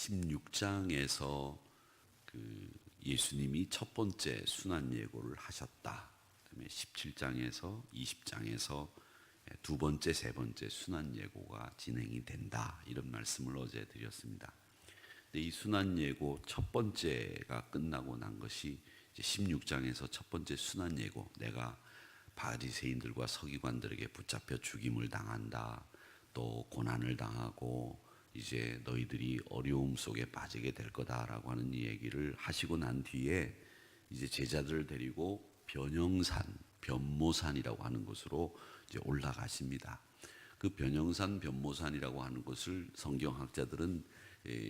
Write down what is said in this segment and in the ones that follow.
16장에서 예수님이 첫 번째 순환 예고를 하셨다. 그다음에 17장에서 20장에서 두 번째, 세 번째 순환 예고가 진행이 된다. 이런 말씀을 어제 드렸습니다. 근데 이 순환 예고 첫 번째가 끝나고 난 것이 이제 16장에서 첫 번째 순환 예고, 내가 바리새인들과 서기관들에게 붙잡혀 죽임을 당한다. 또 고난을 당하고 이제 너희들이 어려움 속에 빠지게 될 거다라고 하는 이 얘기를 하시고 난 뒤에 이제 제자들을 데리고 변영산, 변모산이라고 하는 곳으로 이제 올라가십니다. 그 변영산, 변모산이라고 하는 곳을 성경학자들은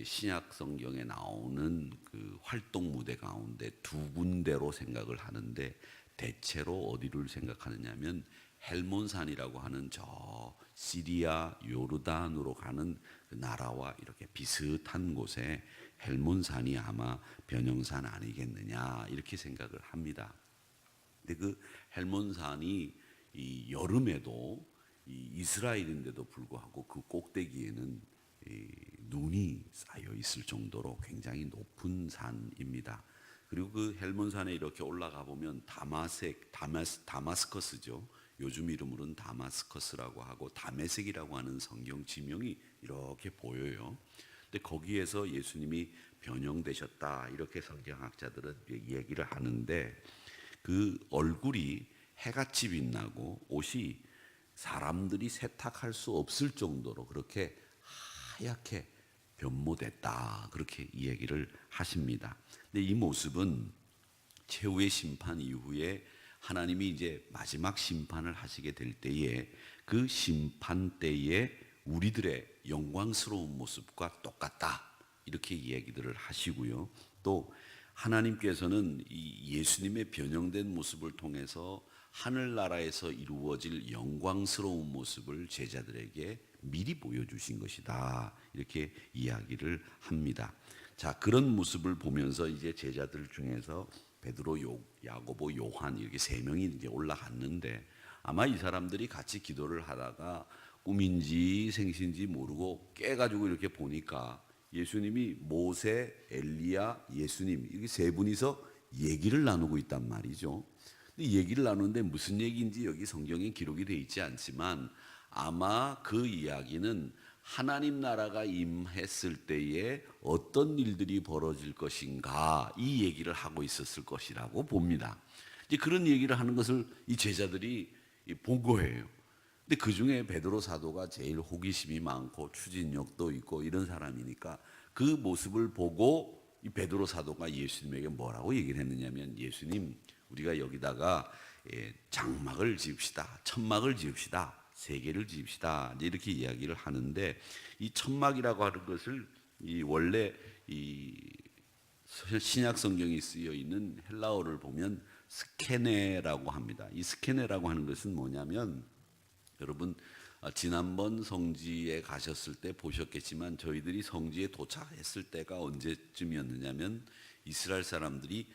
신약 성경에 나오는 그 활동 무대 가운데 두 군데로 생각을 하는데, 대체로 어디를 생각하느냐면 헬몬산이라고 하는 저 시리아 요르단으로 가는 그 나라와 이렇게 비슷한 곳에 헬몬산이 아마 변영산 아니겠느냐 이렇게 생각을 합니다. 근데 그 헬몬산이 이 여름에도 이 이스라엘인데도 불구하고 그 꼭대기에는 눈이 쌓여 있을 정도로 굉장히 높은 산입니다. 그리고 그 헬몬산에 이렇게 올라가 보면 다마스커스죠. 요즘 이름으로는 다마스커스라고 하고 다메섹이라고 하는 성경 지명이 이렇게 보여요. 근데 거기에서 예수님이 변형되셨다 이렇게 성경학자들은 얘기를 하는데, 그 얼굴이 해같이 빛나고 옷이 사람들이 세탁할 수 없을 정도로 그렇게 하얗게 변모됐다 그렇게 얘기를 하십니다. 근데 이 모습은 최후의 심판 이후에 하나님이 이제 마지막 심판을 하시게 될 때에 그 심판 때에 우리들의 영광스러운 모습과 똑같다 이렇게 이야기들을 하시고요. 또 하나님께서는 이 예수님의 변형된 모습을 통해서 하늘나라에서 이루어질 영광스러운 모습을 제자들에게 미리 보여주신 것이다 이렇게 이야기를 합니다. 자, 그런 모습을 보면서 이제 제자들 중에서 베드로, 야고보, 요한 이렇게 세 명이 이제 올라갔는데, 아마 이 사람들이 같이 기도를 하다가 꿈인지 생신지 모르고 깨가지고 이렇게 보니까 예수님이 모세, 엘리야, 예수님 이렇게 세 분이서 얘기를 나누고 있단 말이죠. 근데 얘기를 나누는데 무슨 얘기인지 여기 성경에 기록이 되어 있지 않지만 아마 그 이야기는 하나님 나라가 임했을 때에 어떤 일들이 벌어질 것인가 이 얘기를 하고 있었을 것이라고 봅니다. 이제 그런 얘기를 하는 것을 이 제자들이 본 거예요. 근데 그 중에 베드로 사도가 제일 호기심이 많고 추진력도 있고 이런 사람이니까 그 모습을 보고 이 베드로 사도가 예수님에게 뭐라고 얘기를 했느냐면, 예수님, 우리가 여기다가 장막을 지읍시다, 천막을 지읍시다, 세계를 지읍시다 이렇게 이야기를 하는데, 이 천막이라고 하는 것을 원래 이 신약 성경에 쓰여 있는 헬라어를 보면 스케네라고 합니다. 이 스케네라고 하는 것은 뭐냐면, 여러분 지난번 성지에 가셨을 때 보셨겠지만 저희들이 성지에 도착했을 때가 언제쯤이었느냐면 이스라엘 사람들이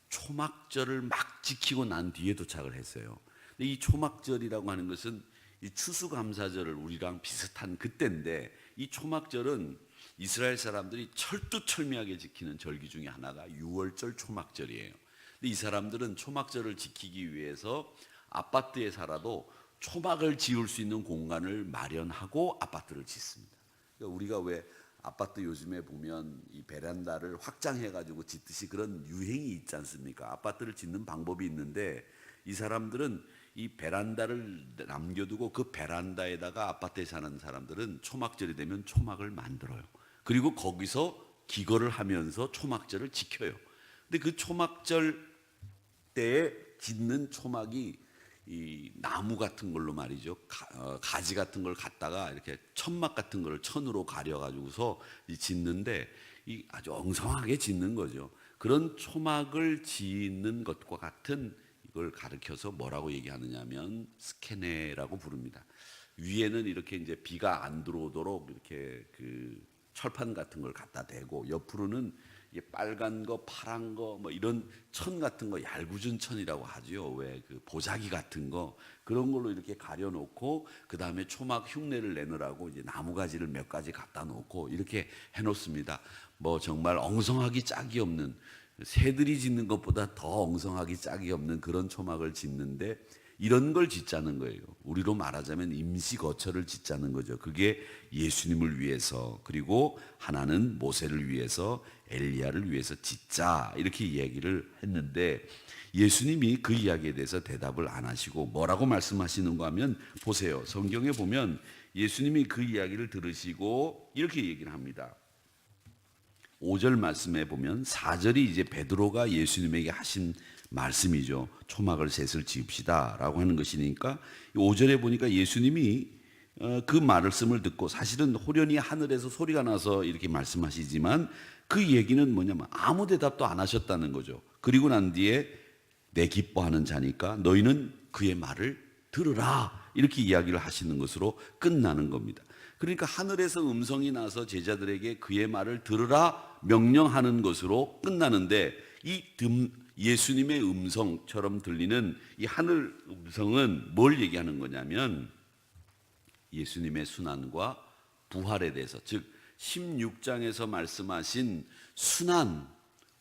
초막절을 막 지키고 난 뒤에 도착을 했어요. 근데 이 초막절이라고 하는 것은 이 추수감사절을 우리랑 비슷한 그때인데, 이 초막절은 이스라엘 사람들이 철두철미하게 지키는 절기 중에 하나가 6월절 초막절이에요. 근데 이 사람들은 초막절을 지키기 위해서 아파트에 살아도 초막을 지을 수 있는 공간을 마련하고 아파트를 짓습니다. 그러니까 우리가 왜 아파트 요즘에 보면 이 베란다를 확장해가지고 짓듯이 그런 유행이 있지 않습니까? 아파트를 짓는 방법이 있는데, 이 사람들은 이 베란다를 남겨두고 그 베란다에다가 아파트에 사는 사람들은 초막절이 되면 초막을 만들어요. 그리고 거기서 기거를 하면서 초막절을 지켜요. 근데 그 초막절 때에 짓는 초막이 이 나무 같은 걸로 말이죠. 가지 같은 걸 갖다가 이렇게 천막 같은 걸 천으로 가려가지고서 짓는데, 이 아주 엉성하게 짓는 거죠. 그런 초막을 짓는 것과 같은 이걸 가르쳐서 뭐라고 얘기하느냐면 스케네라고 부릅니다. 위에는 이렇게 이제 비가 안 들어오도록 이렇게 그 철판 같은 걸 갖다 대고, 옆으로는 이게 빨간 거, 파란 거, 뭐 이런 천 같은 거 얄궂은 천이라고 하죠. 왜 그 보자기 같은 거 그런 걸로 이렇게 가려놓고 그 다음에 초막 흉내를 내느라고 이제 나무가지를 몇 가지 갖다 놓고 이렇게 해놓습니다. 뭐 정말 엉성하기 짝이 없는, 새들이 짓는 것보다 더 엉성하기 짝이 없는 그런 초막을 짓는데 이런 걸 짓자는 거예요. 우리로 말하자면 임시 거처를 짓자는 거죠. 그게 예수님을 위해서, 그리고 하나는 모세를 위해서, 엘리야를 위해서 짓자 이렇게 이야기를 했는데 예수님이 그 이야기에 대해서 대답을 안 하시고 뭐라고 말씀하시는가 하면, 보세요. 성경에 보면 예수님이 그 이야기를 들으시고 이렇게 얘기를 합니다. 5절 말씀에 보면 4절이 이제 베드로가 예수님에게 하신 말씀이죠. 초막을 셋을 지읍시다 라고 하는 것이니까 5절에 보니까 예수님이 그 말씀을 듣고, 사실은 호련히 하늘에서 소리가 나서 이렇게 말씀하시지만 그 얘기는 뭐냐면 아무 대답도 안 하셨다는 거죠. 그리고 난 뒤에 내 기뻐하는 자니까 너희는 그의 말을 들으라 이렇게 이야기를 하시는 것으로 끝나는 겁니다. 그러니까 하늘에서 음성이 나서 제자들에게 그의 말을 들으라 명령하는 것으로 끝나는데, 이 예수님의 음성처럼 들리는 이 하늘 음성은 뭘 얘기하는 거냐면 예수님의 순환과 부활에 대해서, 즉 16장에서 말씀하신 순환,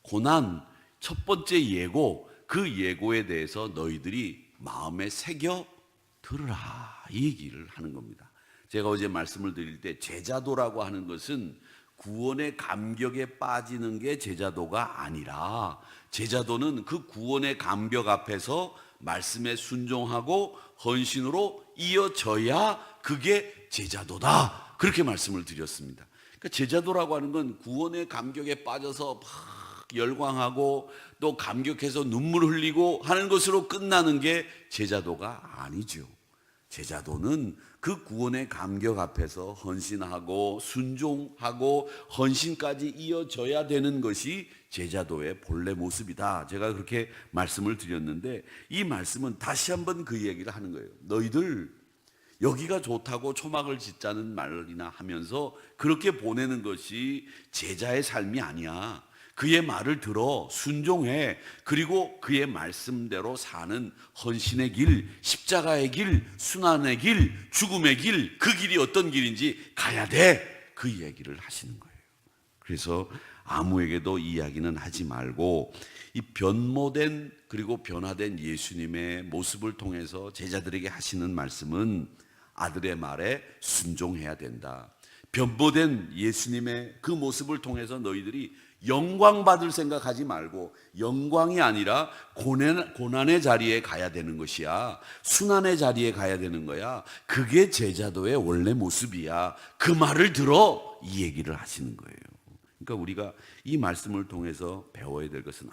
고난, 첫 번째 예고, 그 예고에 대해서 너희들이 마음에 새겨 들으라 이 얘기를 하는 겁니다. 제가 어제 말씀을 드릴 때 제자도라고 하는 것은 구원의 감격에 빠지는 게 제자도가 아니라, 제자도는 그 구원의 감격 앞에서 말씀에 순종하고 헌신으로 이어져야 그게 제자도다 그렇게 말씀을 드렸습니다. 그러니까 제자도라고 하는 건 구원의 감격에 빠져서 막 열광하고 또 감격해서 눈물 흘리고 하는 것으로 끝나는 게 제자도가 아니죠. 제자도는 그 구원의 감격 앞에서 헌신하고 순종하고 헌신까지 이어져야 되는 것이 제자도의 본래 모습이다. 제가 그렇게 말씀을 드렸는데 이 말씀은 다시 한번 그 얘기를 하는 거예요. 너희들 여기가 좋다고 초막을 짓자는 말이나 하면서 그렇게 보내는 것이 제자의 삶이 아니야. 그의 말을 들어 순종해. 그리고 그의 말씀대로 사는 헌신의 길, 십자가의 길, 순환의 길, 죽음의 길, 그 길이 어떤 길인지 가야 돼. 그 얘기를 하시는 거예요. 그래서 아무에게도 이 이야기는 하지 말고 이 변모된 그리고 변화된 예수님의 모습을 통해서 제자들에게 하시는 말씀은 아들의 말에 순종해야 된다. 변모된 예수님의 그 모습을 통해서 너희들이 영광 받을 생각하지 말고 영광이 아니라 고난의 자리에 가야 되는 것이야. 순환의 자리에 가야 되는 거야. 그게 제자도의 원래 모습이야. 그 말을 들어 이 얘기를 하시는 거예요. 그러니까 우리가 이 말씀을 통해서 배워야 될 것은,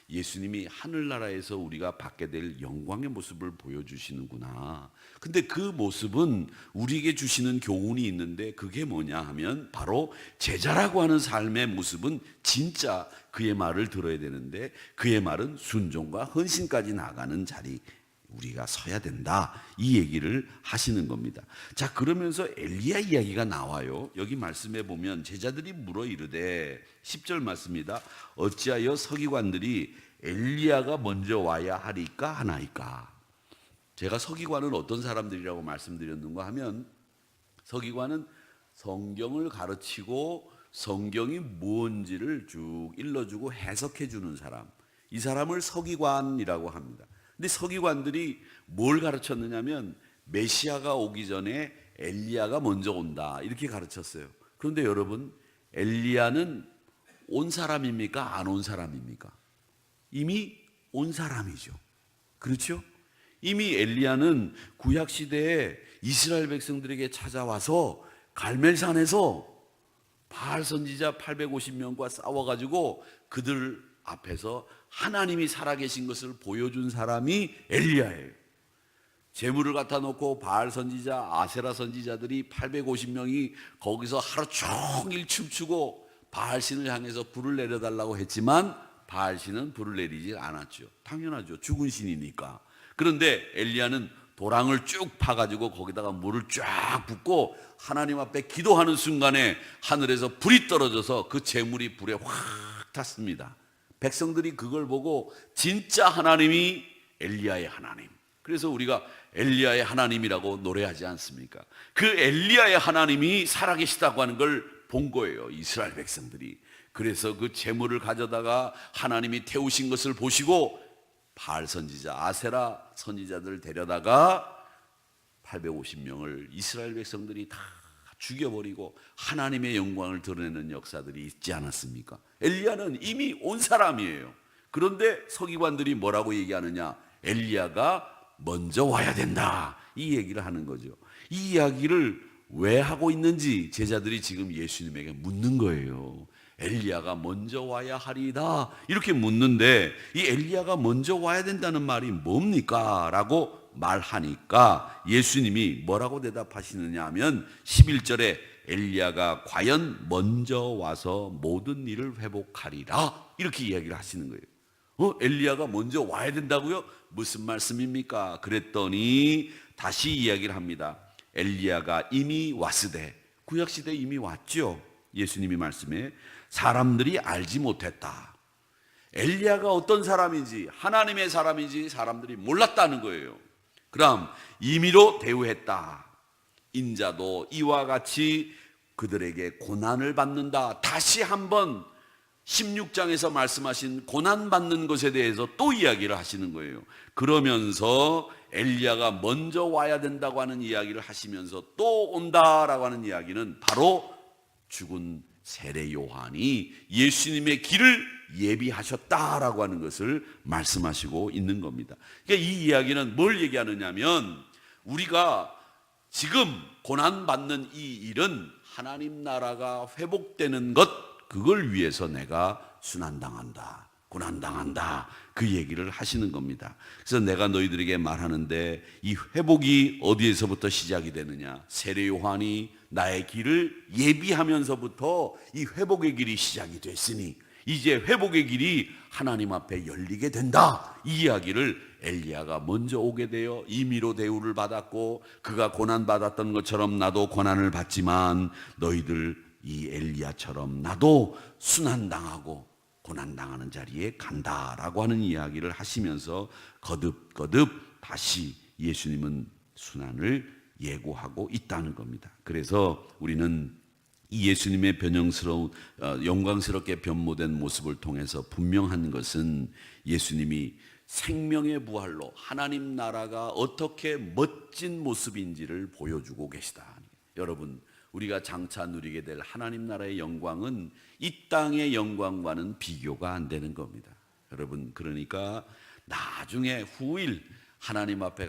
예수님이 하늘나라에서 우리가 받게 될 영광의 모습을 보여주시는구나. 근데 그 모습은 우리에게 주시는 교훈이 있는데 그게 뭐냐 하면 바로 제자라고 하는 삶의 모습은 진짜 그의 말을 들어야 되는데 그의 말은 순종과 헌신까지 나가는 자리, 우리가 서야 된다 이 얘기를 하시는 겁니다. 자, 그러면서 엘리야 이야기가 나와요. 여기 말씀에 보면 제자들이 물어 이르되, 10절 말씀입니다. 어찌하여 서기관들이 엘리야가 먼저 와야 하리까 하나이까. 제가 서기관은 어떤 사람들이라고 말씀드렸는가 하면, 서기관은 성경을 가르치고 성경이 뭔지를 쭉 일러주고 해석해 주는 사람, 이 사람을 서기관이라고 합니다. 근데 서기관들이 뭘 가르쳤느냐면 메시아가 오기 전에 엘리야가 먼저 온다 이렇게 가르쳤어요. 그런데 여러분, 엘리야는 온 사람입니까? 안 온 사람입니까? 이미 온 사람이죠. 그렇죠? 이미 엘리야는 구약 시대에 이스라엘 백성들에게 찾아와서 갈멜산에서 바알 선지자 850명과 싸워가지고 그들 앞에서 하나님이 살아계신 것을 보여준 사람이 엘리야예요. 재물을 갖다 놓고 바알 선지자, 아세라 선지자들이 850명이 거기서 하루 종일 춤추고 바알 신을 향해서 불을 내려달라고 했지만 바알 신은 불을 내리지 않았죠. 당연하죠. 죽은 신이니까. 그런데 엘리야는 도랑을 쭉 파가지고 거기다가 물을 쫙 붓고 하나님 앞에 기도하는 순간에 하늘에서 불이 떨어져서 그 재물이 불에 확 탔습니다. 백성들이 그걸 보고 진짜 하나님이 엘리야의 하나님, 그래서 우리가 엘리야의 하나님이라고 노래하지 않습니까? 그 엘리야의 하나님이 살아계시다고 하는 걸 본 거예요, 이스라엘 백성들이. 그래서 그 재물을 가져다가 하나님이 태우신 것을 보시고 바알 선지자, 아세라 선지자들 데려다가 850명을 이스라엘 백성들이 다 죽여버리고 하나님의 영광을 드러내는 역사들이 있지 않았습니까? 엘리야는 이미 온 사람이에요. 그런데 서기관들이 뭐라고 얘기하느냐? 엘리야가 먼저 와야 된다, 이 얘기를 하는 거죠. 이 이야기를 왜 하고 있는지 제자들이 지금 예수님에게 묻는 거예요. 엘리야가 먼저 와야 하리다, 이렇게 묻는데 이 엘리야가 먼저 와야 된다는 말이 뭡니까? 라고 말하니까 예수님이 뭐라고 대답하시느냐 하면 11절에 엘리야가 과연 먼저 와서 모든 일을 회복하리라, 이렇게 이야기를 하시는 거예요. 엘리야가 먼저 와야 된다고요? 무슨 말씀입니까? 그랬더니 다시 이야기를 합니다. 엘리야가 이미 왔으되, 구약시대에 이미 왔죠. 예수님이 말씀에 사람들이 알지 못했다. 엘리야가 어떤 사람인지, 하나님의 사람인지 사람들이 몰랐다는 거예요. 그럼 임의로 대우했다. 인자도 이와 같이 그들에게 고난을 받는다. 다시 한번 16장에서 말씀하신 고난받는 것에 대해서 또 이야기를 하시는 거예요. 그러면서 엘리야가 먼저 와야 된다고 하는 이야기를 하시면서 또 온다라고 하는 이야기는 바로 죽은 세례 요한이 예수님의 길을 예비하셨다라고 하는 것을 말씀하시고 있는 겁니다. 그러니까 이 이야기는 뭘 얘기하느냐면, 우리가 지금 고난받는 이 일은 하나님 나라가 회복되는 것, 그걸 위해서 내가 순환당한다, 고난당한다, 그 얘기를 하시는 겁니다. 그래서 내가 너희들에게 말하는데 이 회복이 어디에서부터 시작이 되느냐? 세례 요한이 나의 길을 예비하면서부터 이 회복의 길이 시작이 됐으니 이제 회복의 길이 하나님 앞에 열리게 된다, 이 이야기를 엘리야가 먼저 오게 되어 임의로 대우를 받았고, 그가 고난받았던 것처럼 나도 고난을 받지만 너희들 이 엘리야처럼 나도 순환당하고 고난당하는 자리에 간다라고 하는 이야기를 하시면서 거듭거듭 다시 예수님은 순환을 예고하고 있다는 겁니다. 그래서 우리는 이 예수님의 영광스럽게 변모된 모습을 통해서 분명한 것은 예수님이 생명의 부활로 하나님 나라가 어떻게 멋진 모습인지를 보여주고 계시다. 여러분, 우리가 장차 누리게 될 하나님 나라의 영광은 이 땅의 영광과는 비교가 안 되는 겁니다. 여러분, 그러니까 나중에 후일 하나님 앞에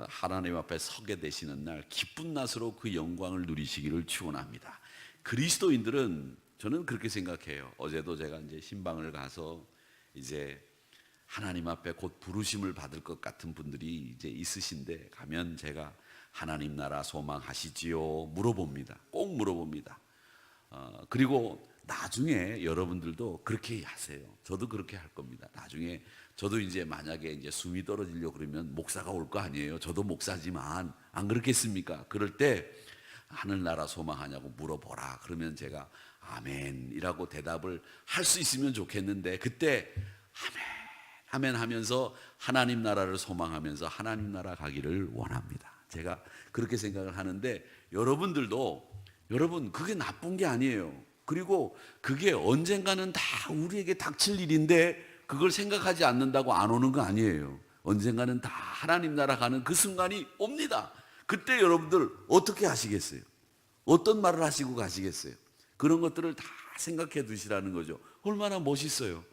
하나님 앞에 서게 되시는 날 기쁜 낫으로 그 영광을 누리시기를 축원합니다. 그리스도인들은, 저는 그렇게 생각해요. 어제도 제가 이제 신방을 가서 이제 하나님 앞에 곧 부르심을 받을 것 같은 분들이 이제 있으신데, 가면 제가 하나님 나라 소망하시지요? 물어봅니다. 꼭 물어봅니다. 그리고 나중에 여러분들도 그렇게 하세요. 저도 그렇게 할 겁니다. 나중에 저도 이제 만약에 이제 숨이 떨어지려고 그러면 목사가 올 거 아니에요. 저도 목사지만 안 그렇겠습니까? 그럴 때 하늘나라 소망하냐고 물어보라. 그러면 제가 아멘이라고 대답을 할 수 있으면 좋겠는데, 그때 아멘 하면서 하나님 나라를 소망하면서 하나님 나라 가기를 원합니다. 제가 그렇게 생각을 하는데, 여러분들도, 여러분, 그게 나쁜 게 아니에요. 그리고 그게 언젠가는 다 우리에게 닥칠 일인데 그걸 생각하지 않는다고 안 오는 거 아니에요. 언젠가는 다 하나님 나라 가는 그 순간이 옵니다. 그때 여러분들 어떻게 하시겠어요? 어떤 말을 하시고 가시겠어요? 그런 것들을 다 생각해 두시라는 거죠. 얼마나 멋있어요.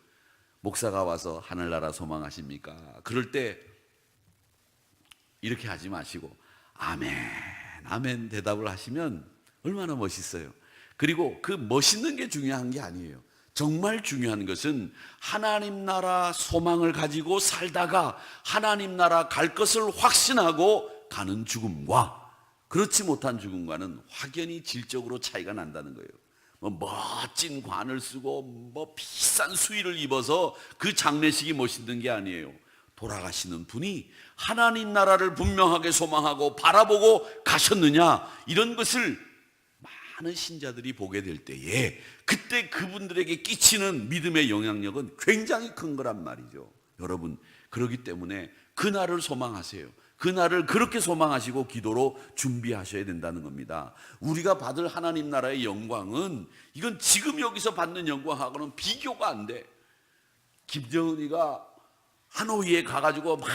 목사가 와서 하늘나라 소망하십니까? 그럴 때 이렇게 하지 마시고 아멘, 아멘 대답을 하시면 얼마나 멋있어요. 그리고 그 멋있는 게 중요한 게 아니에요. 정말 중요한 것은 하나님 나라 소망을 가지고 살다가 하나님 나라 갈 것을 확신하고 가는 죽음과 그렇지 못한 죽음과는 확연히 질적으로 차이가 난다는 거예요. 멋진 관을 쓰고 비싼 수의를 입어서 그 장례식이 멋있는 게 아니에요. 돌아가시는 분이 하나님 나라를 분명하게 소망하고 바라보고 가셨느냐, 이런 것을 많은 신자들이 보게 될 때에 그때 그분들에게 끼치는 믿음의 영향력은 굉장히 큰 거란 말이죠. 여러분, 그렇기 때문에 그날을 소망하세요. 그날을 그렇게 소망하시고 기도로 준비하셔야 된다는 겁니다. 우리가 받을 하나님 나라의 영광은, 이건 지금 여기서 받는 영광하고는 비교가 안 돼. 김정은이가 하노이에 가가지고 막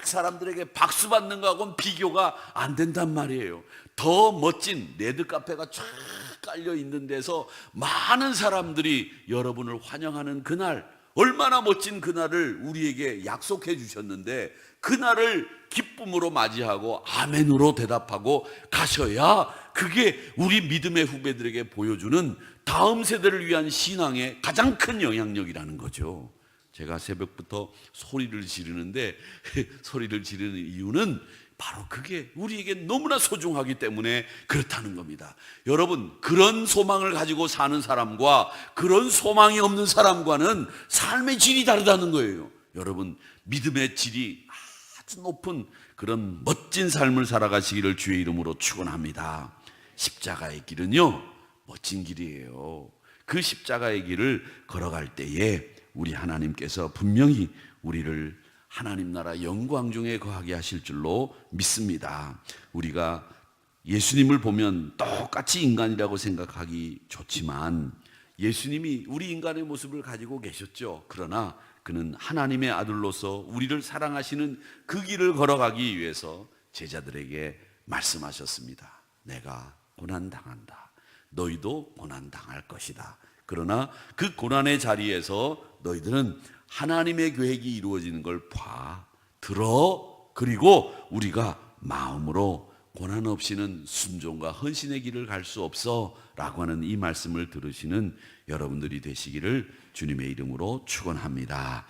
사람들에게 박수 받는 거하고는 비교가 안 된단 말이에요. 더 멋진 레드카페가 쫙 깔려 있는 데서 많은 사람들이 여러분을 환영하는 그날, 얼마나 멋진 그날을 우리에게 약속해 주셨는데, 그날을 기쁨으로 맞이하고 아멘으로 대답하고 가셔야 그게 우리 믿음의 후배들에게 보여주는 다음 세대를 위한 신앙의 가장 큰 영향력이라는 거죠. 제가 새벽부터 소리를 지르는데 소리를 지르는 이유는 바로 그게 우리에게 너무나 소중하기 때문에 그렇다는 겁니다. 여러분, 그런 소망을 가지고 사는 사람과 그런 소망이 없는 사람과는 삶의 질이 다르다는 거예요. 여러분, 믿음의 질이 아주 높은 그런 멋진 삶을 살아가시기를 주의 이름으로 축원합니다. 십자가의 길은요, 멋진 길이에요. 그 십자가의 길을 걸어갈 때에 우리 하나님께서 분명히 우리를 하나님 나라 영광 중에 거하게 하실 줄로 믿습니다. 우리가 예수님을 보면 똑같이 인간이라고 생각하기 좋지만, 예수님이 우리 인간의 모습을 가지고 계셨죠. 그러나 그는 하나님의 아들로서 우리를 사랑하시는 그 길을 걸어가기 위해서 제자들에게 말씀하셨습니다. 내가 고난당한다. 너희도 고난당할 것이다. 그러나 그 고난의 자리에서 너희들은 하나님의 계획이 이루어지는 걸 봐, 들어. 그리고 우리가 마음으로 고난 없이는 순종과 헌신의 길을 갈 수 없어 라고 하는 이 말씀을 들으시는 여러분들이 되시기를 주님의 이름으로 축원합니다.